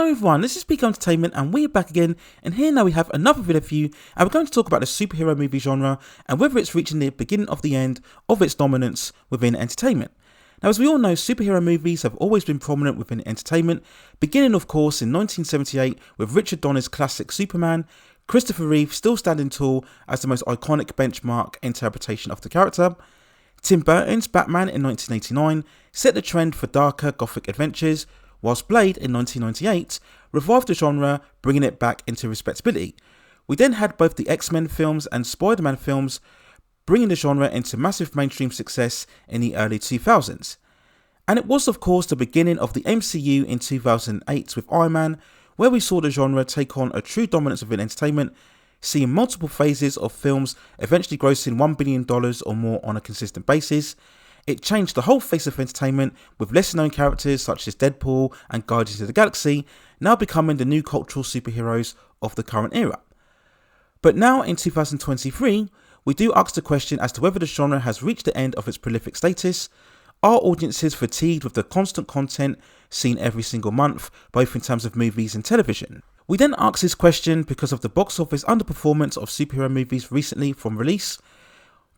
Hello everyone, this is Peak Entertainment and we're back again, and here now we have another video for you, and we're going to talk about the superhero movie genre and whether it's reaching the beginning of the end of its dominance within entertainment. Now, as we all know, superhero movies have always been prominent within entertainment, beginning of course in 1978 with Richard Donner's classic Superman, Christopher Reeve still standing tall as the most iconic benchmark interpretation of the character. Tim Burton's Batman in 1989 set the trend for darker gothic adventures, whilst Blade in 1998 revived the genre, bringing it back into respectability. We then had both the X-Men films and Spider-Man films, bringing the genre into massive mainstream success in the early 2000s. And it was of course the beginning of the MCU in 2008 with Iron Man, where we saw the genre take on a true dominance within entertainment, seeing multiple phases of films eventually grossing $1 billion or more on a consistent basis. It changed the whole face of entertainment, with lesser known characters such as Deadpool and Guardians of the Galaxy now becoming the new cultural superheroes of the current era. But now in 2023, we do ask the question as to whether the genre has reached the end of its prolific status. Are audiences fatigued with the constant content seen every single month, both in terms of movies and television? We then ask this question because of the box office underperformance of superhero movies recently from release.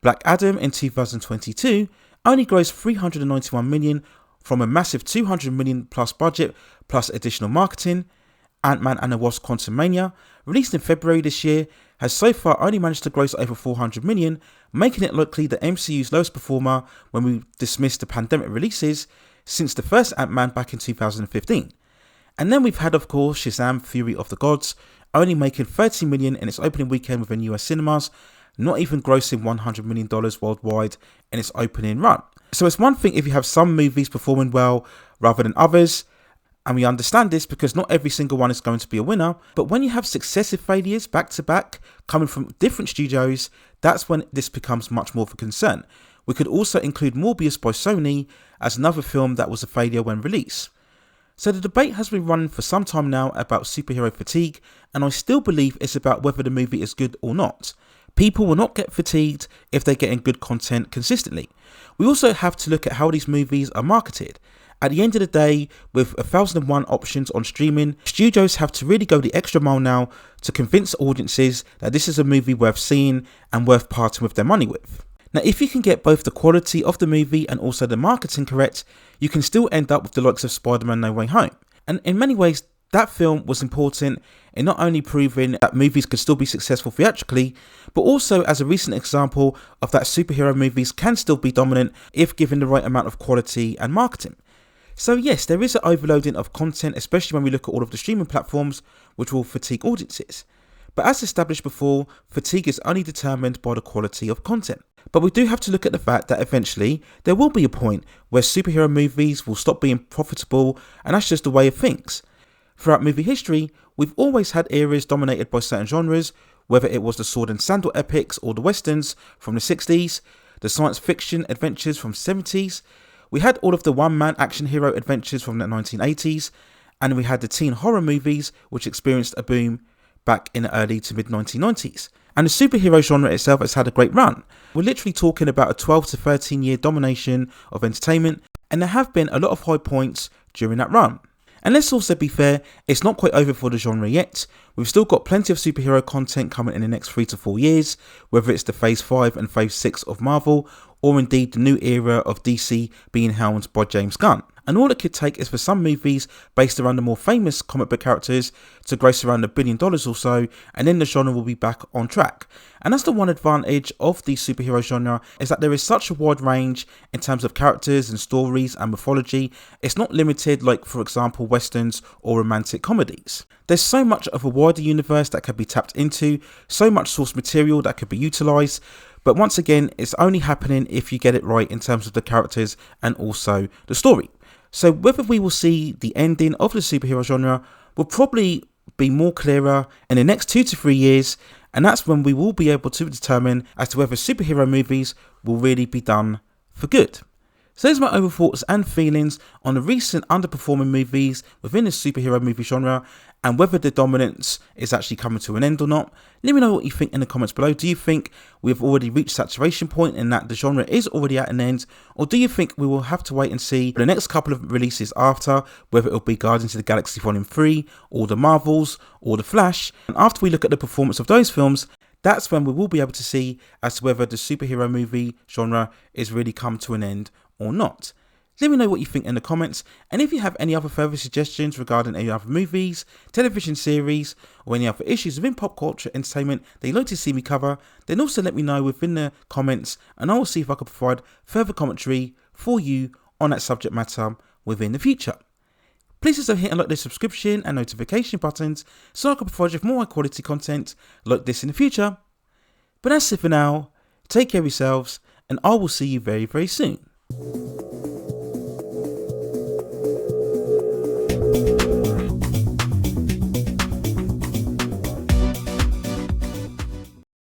Black Adam in 2022 only grossed $391 million from a massive $200 million plus budget plus additional marketing. Ant-Man and the Wasp: Quantumania, released in February this year, has so far only managed to gross over $400 million, making it likely the MCU's lowest performer when we dismiss the pandemic releases since the first Ant-Man back in 2015. And then we've had of course Shazam: Fury of the Gods, only making $30 million in its opening weekend within US cinemas, not even grossing $100 million worldwide in its opening run. So it's one thing if you have some movies performing well rather than others, and we understand this because not every single one is going to be a winner, but when you have successive failures back to back coming from different studios, that's when this becomes much more of a concern. We could also include Morbius by Sony as another film that was a failure when released. So the debate has been running for some time now about superhero fatigue, and I still believe it's about whether the movie is good or not. People will not get fatigued if they're getting good content consistently. We also have to look at how these movies are marketed. At the end of the day, with 1001 options on streaming, studios have to really go the extra mile now to convince audiences that this is a movie worth seeing and worth parting with their money with. Now, if you can get both the quality of the movie and also the marketing correct, you can still end up with the likes of Spider-Man: No Way Home. And in many ways, that film was important in not only proving that movies could still be successful theatrically, but also as a recent example of that superhero movies can still be dominant if given the right amount of quality and marketing. So yes, there is an overloading of content, especially when we look at all of the streaming platforms, which will fatigue audiences. But as established before, fatigue is only determined by the quality of content. But we do have to look at the fact that eventually there will be a point where superhero movies will stop being profitable, and that's just the way of things. Throughout movie history, we've always had eras dominated by certain genres, whether it was the sword and sandal epics or the westerns from the 60s, the science fiction adventures from the 70s, we had all of the one-man action hero adventures from the 1980s, and we had the teen horror movies which experienced a boom back in the early to mid 1990s. And the superhero genre itself has had a great run. We're literally talking about a 12 to 13 year domination of entertainment, and there have been a lot of high points during that run. And let's also be fair, it's not quite over for the genre yet. We've still got plenty of superhero content coming in the next 3 to 4 years, whether it's the Phase 5 and Phase 6 of Marvel, or indeed the new era of DC being helmed by James Gunn. And all it could take is for some movies based around the more famous comic book characters to gross around $1 billion or so, and then the genre will be back on track. And that's the one advantage of the superhero genre, is that there is such a wide range in terms of characters and stories and mythology. It's not limited like, for example, westerns or romantic comedies. There's so much of a wider universe that can be tapped into, so much source material that could be utilised. But once again, it's only happening if you get it right in terms of the characters and also the story. So whether we will see the ending of the superhero genre will probably be more clearer in the next 2 to 3 years, and that's when we will be able to determine as to whether superhero movies will really be done for good. So there's my overall thoughts and feelings on the recent underperforming movies within the superhero movie genre and whether the dominance is actually coming to an end or not. Let me know what you think in the comments below. Do you think we've already reached saturation point and that the genre is already at an end? Or do you think we will have to wait and see the next couple of releases after, whether it'll be Guardians of the Galaxy Volume 3, or the Marvels, or the Flash? And after we look at the performance of those films, that's when we will be able to see as to whether the superhero movie genre is really come to an end or not. Let me know what you think in the comments, and if you have any other further suggestions regarding any other movies, television series, or any other issues within pop culture entertainment that you'd like to see me cover, then also let me know within the comments, and I will see if I can provide further commentary for you on that subject matter within the future. Please also hit and like the subscription and notification buttons so I can provide you with more high quality content like this in the future. But that's it for now. Take care of yourselves, and I will see you very, very soon.